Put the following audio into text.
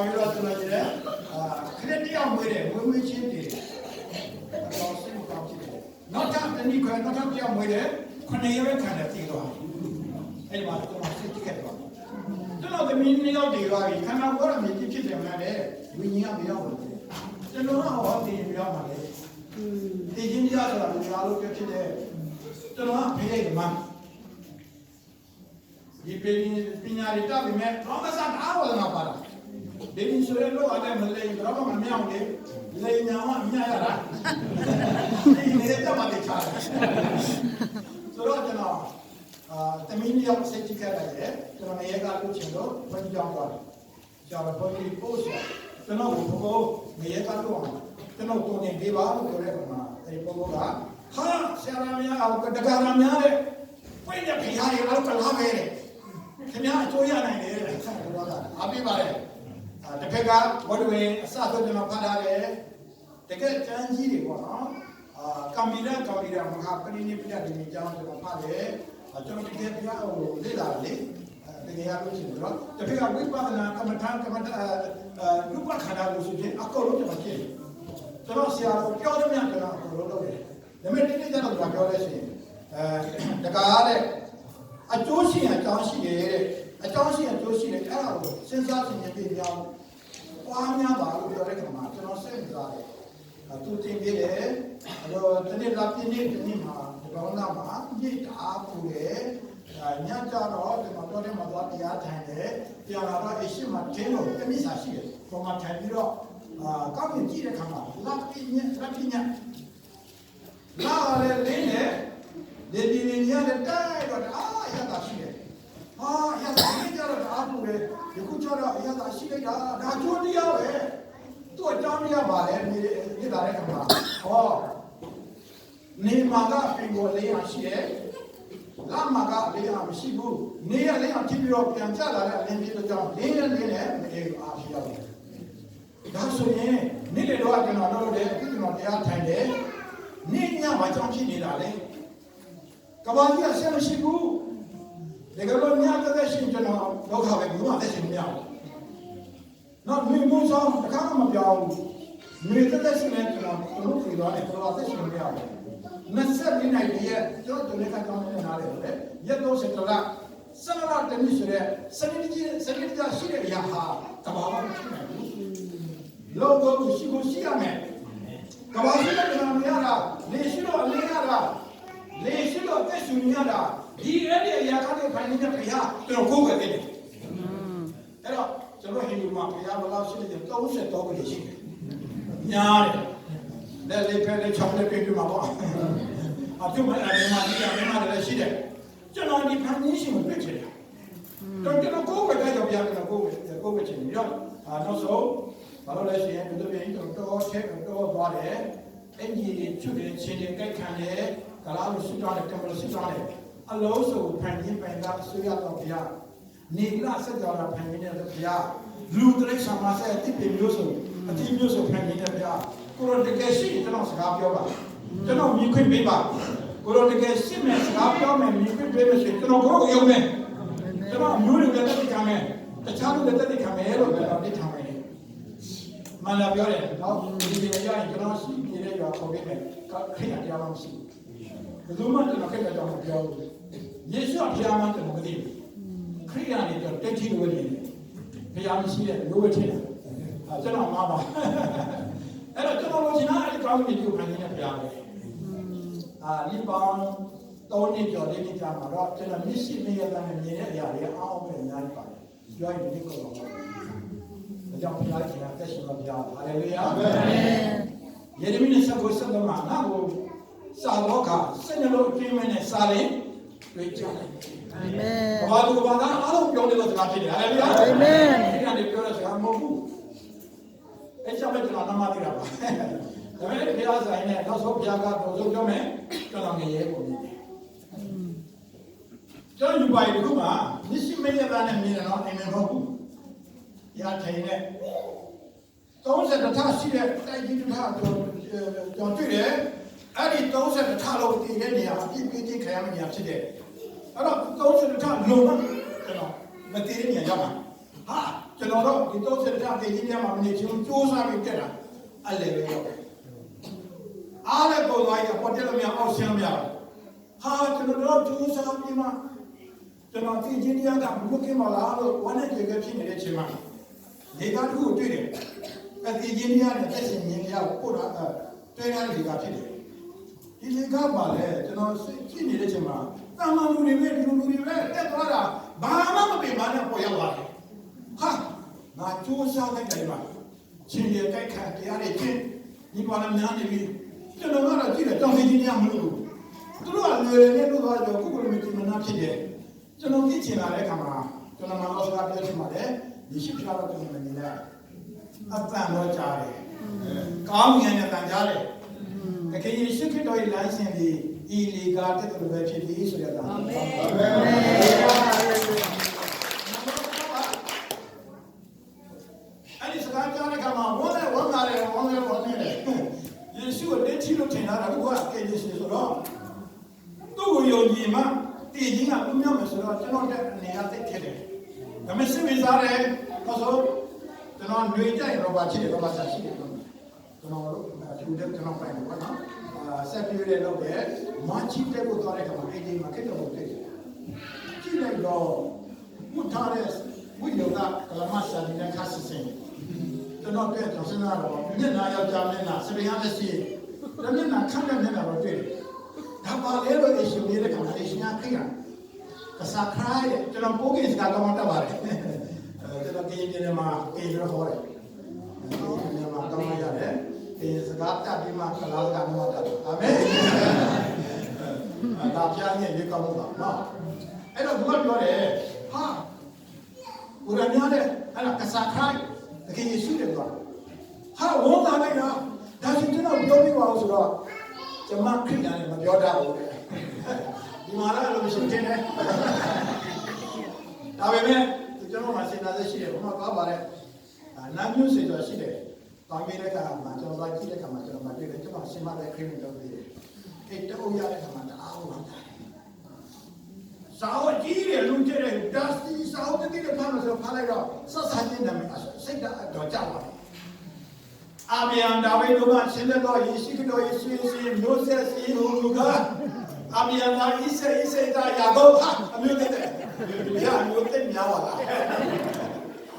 ပြီးတော့ကျွန်တော်ကြည့်တယ်ခရက်တယောက်မွေးတယ်မွေးချင်းတည်တော့စိတ်ကောင်းဖြစ်တယ်နောက်ထပ်တနည်းခွဲနောက်ထပ်တယောက်မွေးတယ်9 ရက်ပဲခံတယ်တည်သွားအဲ့ဒီမှာကျွန်တော်စိတ်ကြက်သွားကျွန်တော်သမီး2 ယောက်တည်သွားပြီခန္ဓာကိုယ်ကမြည်ဖြစ်တယ်မှန်းတယ်ဝိညာဉ်ကမရောက်ဘူးကျွန်တော်ကဟောတည်မရောက်ပါလေတည်ခြင်းတရားဆိုတာလူသားလို့ဖြစ်တယ်ကျွန်တော်ကဖေးရိုက်မှန်းဒီပညာရတာပြီးမဲ့တော့မစားအားဝယ်မှာပါလားဒီလိုဆိုရလို့အဲ့မလေးတော့မမြောက်လေလေညာမမြရတာဒီနေ့တော့မတည်ချာဆိုတော့ကျွန်တော်တမင်းရောက်စိတ်ကြည့်ခဲ့ရတယ်ကျွန်တော်ရေကလို့ချင်တော့ဘယ်ကြောင်သွားတယ်ကျောင်းပေါ်ပြီးပို့ဆိုကျွန်တော်ဘိုးငရေကတော့ကျွန်တော်တုံနေပေးပါလို့ပြောတဲ့ကောင်ကအဲဒီဘိုးကဟာဆရာမများအောင်တက္ကရာများတဲ့ဝိညာဉ်ဖျားရအောင်ကလာပဲတဲ့ခင်ဗျားအကျိုးရနိုင်တယ်တဲ့ဆက်ပြောတာအားပေးပါလေတစ်ခါကဝတ်ဝင်အစဆိုကျွန်တော်ဖတ်ထားတယ်တကယ်ကျမ်းကြီးတွေပေါ့နော်ကံမီရမဟာပရိနိဗ္ဗာန်ဒီကြောင်းကျွန်တော်ဖတ်တယ်ကျွန်တော်တကယ်ပြအောင်လေ့လာလေတကယ်ရလို့ရှိရင်တော့တကယ်ကဝိပဿနာကမ္မထာလူပခန္ဓာကိုဆိုရင်အကုန်လုံးကျွန်တော်ကြည့်ကျွန်တော်ဆရာတော်ပြောတယ်များကျွန်တော်အကုန်လုံးလုပ်တယ်ဒါပေမဲ့ဒီနေ့ကျတော့ပြောလဲရှိရင်တကားတဲ့အကျိုးရှိရင်အကြောင်းရှိတယ်တဲ့အကြောင်းရှိရင်အကျိုးရှိတယ်အဲ့ဒါကိုစဉ်းစားခြင်းနဲ့ပြပြောင်းပွားများပါလို့ပြောတဲ့ခါမှာကျွန်တော်စိတ်ဝင်စားတယ်သူတင်ပြတယ်အဲ့တော့ဒီနေ့လာပြင်းနေဒီနေ့မှာဒီကောင်လာမှာညစ်တာပူတယ်ညကြတော့ဒီမှာတော့မှာသွားတရားထိုင်တယ်တရားလာတော့အရှိမတင်းလို့တမိစာရှိတယ်ပုံမှန်ထိုင်ပြီးတော့ကောင်းရင်ကြည့်တဲ့ခါမှာလက်ပြင်းလာလေလင်းနေဒီညတဲ့တိုက်တော့ရတာရှိတယ်ရတာရှိကြတော့အားပူတယ်ဒီခုကျတော့ရတာရှိလိုက်တာဒါကျိုးတရားပဲသူ့အကြောင်းရပါလေနေလာတဲ့ခါမှာနေမှာကပြင်ကိုလေးရရှိတယ်လာမှာကလေးရမရှိဘူးနေရလေးရဖြစ်ပြီးတော့ပြန်ကျလာတဲ့အလင်းဖြစ်တဲ့ကြောင့်လေးနဲ့မလေးအားရှိရတယ်ဒါဆိုရင်နေ့တော့ကျွန်တော်လုပ်တယ်အခုကျွန်တော်တရားထိုင်တယ်နေ့ညမှာကြောင်းဖြစ်နေတာလေကဘာကြီးအဆက်မရှိဘူးဒီကတော့ညတဲ့ရှင်ကျွန်တော်ဒုက္ခပဲဘူးမသက်ရှင်မရဘူးနော်မြေမုန်းဆောင်တခါမှမပြောင်းဘူးမြေတဲ့ရှင်လည်းကျွန်တော်တို့ပြည်သွားတယ်ကျွန်တော်သက်ရှင်မရဘူး24နိုင်ရဲ့ကျွန်တော်တို့လည်းကောင်းနေနားတယ်လေရက်30ကဆန္ဒတနည်းဆိုတဲ့စနစ်ကြီးရှိတဲ့အရာဟာကဘာမှမရှိနိုင်ဘူးလောကကိုရှိရမယ်ကဘာရှိတဲ့ကျွန်တော်မရတာလေရှိတော့အလေးရတာလေရှိတော့သက်ရှင်ရတာဒီအဲ့ဒီအရာကနေဖိုင်နေတဲ့ဘုရားကျွန်တော်ကိုယ်ပဲတယ်အဲ့တော့ကျွန်တော်ဟိန္ဒူမှာဘုရားဘလောက်ရှိတယ်30တော့ပဲရှိတယ်ညားတယ်လက်လေးဖက်လေးချောင်းလေးပြပြမှာပေါ့အပြုတ်မဲ့အရင်မှဒီအရင်မှလည်းရှိတယ်ကျွန်တော်ဒီဖန်ကြီးရှင်ကိုပြည့်ချင်တယ်တော့ကျွန်တော်ကိုယ်ပဲကြောက်ပြကျွန်တော်ကိုယ်ပဲချင်တယ်ရောနောက်ဆုံးဘာလို့လဲရှိရင်ဒီလိုပြင်တော့ချက်တော့သွားတယ်အင်ကြီးချွတ်တယ်ချင်းတယ်ကြိုက်ခံတယ်ကလားလို့ဆွသွားတယ်ကံလို့ဆွသွားတယ်အလုံးစုံဖန်ကြီးပင်ကအစိုးရတော်ဘုရားနေကဆက်ကြော်တာဖန်ကြီးတဲ့ဘုရားလူတရိစ္ဆာန်မှာဆက်အတိပင်မျိုးစုံအတိမျိုးစုံဖန်ကြီးတဲ့ဘုရားကိုရောတကယ်ရှိကျွန်တော်စကားပြောပါကျွန်တော်မြင်ခွင့်ပေးပါကိုရောတကယ်ရှိမယ်စကားပြောမယ်မြင်ခွင့်ပေးလို့ရှိရင်ကျွန်တော်ကိုယ်ရုံမယ်ကျွန်တော်မျိုးတွေတက်တက်ခံမယ်တခြားလူတွေတက်တက်ခံမယ်လို့ကျွန်တော်သိထားမယ်မလာပြောတယ်နော်ဒီနေ့ရရင်ကျွန်တော်ရှိနေတဲ့ရွာခေါ်ပေးမယ်ခိရတရားမရှိဘူးဘယ်သူမှကျွန်တော်ခိရကြောင်းမပြောဘူးယေရှုဖျားမှကျွန်တော်မသိဘူးခရိယာနေတော့တက်ချီလို့နေတယ်ဖျားမရှိတဲ့လိုဝဲထင်တယ်ကျွန်တော်မှာပါအဲ့တော့ကျွန်တော်လို့ရှင်နာအဲ့ဒီကောင်းကင်ကိုဖန်နေတဲ့ဖျားပဲဒီပေါင်း3 နှစ်ကျော်4 နှစ်ကြာမှာတော့ကျွန်တော်မျက်စိနဲ့ရတဲ့မြင်တဲ့အရာတွေအားအောင်ပဲအများကြီးပါတယ်ပြောရင်ဒီကောတော့ဒါကြောင့်ဖျားရှင်ကတက်ရှင်တော်ဖျားဟာလေလုယာအာမင်ယေရမိနဲ့ဆက်ကိုဆက်တော့မှာငါ့ကိုစာတော့ကစနေလို့အကျဉ်းမနဲ့စာရင်တွေ့ကြတယ်အာမင်ဘာလို့ဘာသာအားလုံးပြောနေတဲ့စကားဖြစ်တယ်ဟာလေလုယာအာမင်ဒီကနေပြောတဲ့စကားမဟုတ်ဘူးအဲ့ကြောင့်ကျွန်တော်နမသိတာပါဒါပေမဲ့ဘုရားဆိုင်နဲ့နောက်ဆုံးဘုရားကတော့ဆုံးပြောမယ်ကျွန်တော်ငရဲပုံနေတယ်ကျွန်တော်ယူပါရီခုမှမရှိမရတာနဲ့မြင်တယ်နော်အိမ်မဟုတ်ဘူးရထိုင်နဲ့30ထရှိတဲ့တိုက်ကြီးတစ်ထကျွန်တော်တွေ့တယ်အဲ့ဒီ30ထလို့တည်တဲ့နေရာအပြည့်ပြည့်ချင်းခံရမယ့်နေရာဖြစ်တယ်အဲ့တော့30ထလုံးကျွန်တော်မတည်တဲ့နေရာရောက်မှာဟာ ကျွန်တော်တို့ဒီ30တာပေကြီးထဲမှာမနေချင်စူးစမ်းပြီးတက်တာအဲ့လေပဲရောက်အားလည်းပုံသွားရင်ပေါ်တက်လို့မရအောက်ဆင်းမရဟာကျွန်တော်တို့စူးစမ်းပြီးမှကျွန်တော်ဒီကြီးတရားကဘုခင်မလားလို့ဝမ်းနဲ့ကြေကဖြစ်နေတဲ့ချိန်မှာလေကားတစ်ခုတွေ့တယ်အဲ့ဒီကြီးတရားနဲ့တက်ရှင်မြင်ရပို့တာတွေ့ရတဲ့လေကားဖြစ်တယ်ဒီလေကားပါလေကျွန်တော်ဖြစ်နေတဲ့ချိန်မှာတာမန်လူတွေပဲဒီလူတွေပဲတက်သွားတာဘာမှမပြင်ပါနဲ့ပေါ်ရောက်လာတယ်ဟာငါစူးစမ်းလိုက်တယ်မှာချင်းရတိုက်ခတ်တရားတွေချင်းဒီပေါ်လာများနေပြီကျွန်တော်ကတော့ကြည့်တယ်တောင်းကြီးတရားမလို့သူတို့ကလွယ်နေလို့သွားတော့ခုကလည်းမကြည့်မနာဖြစ်တယ်ကျွန်တော်ကြည့်ချင်လာတဲ့အခါမှာကျွန်တော်မှအော်စကားပြောချင်ပါတယ်ဒီရှိပြတော့ကျွန်တော်နေလာအတန်တော့ကြားတယ်ကောင်းငင်နဲ့တန်ကြားတယ်တကယ်ကြီးရှိခစ်တော်ရဲ့လမ်းစဉ်ဒီဤလီကာတက်တယ်ပဲဖြစ်ပြီးဆိုရတာအာမင်အဲ့ဒီစကားကြားတဲ့အခါမှာဝမ်းနဲ့ဝမ်းသာတယ်ဝမ်းနဲ့ဝမ်းနဲ့ယေရှုကိုလက်ချလို့ထင်တာကကဲယေရှုဆိုတော့သူ့ကိုယုံကြည်မှတည်ခြင်းကသူမြောက်မယ်ဆိုတော့ကျွန်တော်တဲ့အနေအသက်ဖြစ်တယ်။ဒါပေမဲ့စိတ်ဝင်စားတယ်။ဆိုတော့ကျွန်တော်ຫນွေကြိုက်တော့ပါချစ်တယ်တော့ပါစားရှိတယ်ကျွန်တော်တို့သူတဲ့ကျွန်တော်ပိုင်တယ်ပေါ့နော်။ဆက်ပြည့်တဲ့လုပ်တယ်။မချစ်တဲ့ကိုသွားတဲ့ခါမှာအဲ့ဒီမှာခက်တော့ဖြစ်တယ်။ကြည့်လိုက်တော့ဘုရားရဲ့ဝိညာဉ်ကကလမဆာဒီနဲ့ခါစစ်စင်ကျွန်တော်တဲ့ကျွန်တော်စဉ်းစားတော့မျက်နှာယောက်ျားမျက်နှာစပင်ရလက်ရှိမျက်နှာခန့်တဲ့မျက်နှာတော့တွေ့တယ်။ဒါပါလေလို့အရှင်ရဲ့ခါမှာအရှင်ကခိရကစားခိုင်းကျွန်တော်ပိုးကိစ္စကတော့တတ်ပါတယ်ကျွန်တော်ကိန်းနေမှာကိန်းရဟောတယ်ဒီမှာတော့ရတယ်ကိန်းစကားတတ်ပြီးမှကလာကမှတတ်အာမင်ဒါပြင်းရဲ့ရေကောင်းလို့ပါနော်အဲ့တော့ဘုရားပြောတယ်ဟာဘုရားများတဲ့အဲ့ဒါကစားခိုင်းတကယ်ယေရှုတဲ့ကွာဟာဝန်သားလိုက်တာဒါဆိုကျွန်တော်ပြောပြပါဦးဆိုတော့ကျွန်မခရစ်ယာန်နဲ့မပြောတတ်ဘူးဒီမှာလည်းလို့မရှိသေးတယ်ဒါပေမဲ့ကျွန်တော်မှစဉ်းစားရှိတယ်ဘုမသွားပါတယ်နာမျိုးစေတော့ရှိတယ်တောင်းပေးတဲ့ခါမှာကျွန်တော်သွားကြည့်တဲ့ခါမှာကျွန်တော်မတွေ့တယ်ကျွန်တော်ရှင်းမတဲ့ခရစ်တော်တွေအဲ့တော့ရတဲ့ခါမှာတအားဝမ်းသာတယ်စာအုပ်ကြီးတယ်လူကျတဲ့ဒါစီစာအုပ်တည်းကဖမ်းလို့ဆိုဖမ်းလိုက်တော့ဆက်ဆံခြင်းနဲ့စိတ်တော့ကြောက်ပါတယ်အာဗြဟံဒါဝိဒ်တို့ကဆင်းသက်သောယေရှုခရစ်တော်ရဲ့ဆွေစဉ်မျိုးဆက်စီဟူမူကားအာဗြဟံသာဣစေသာယာကုပ်ဟာအမျိုးတဲ့ဘုရားမျိုးတဲ့များပါလား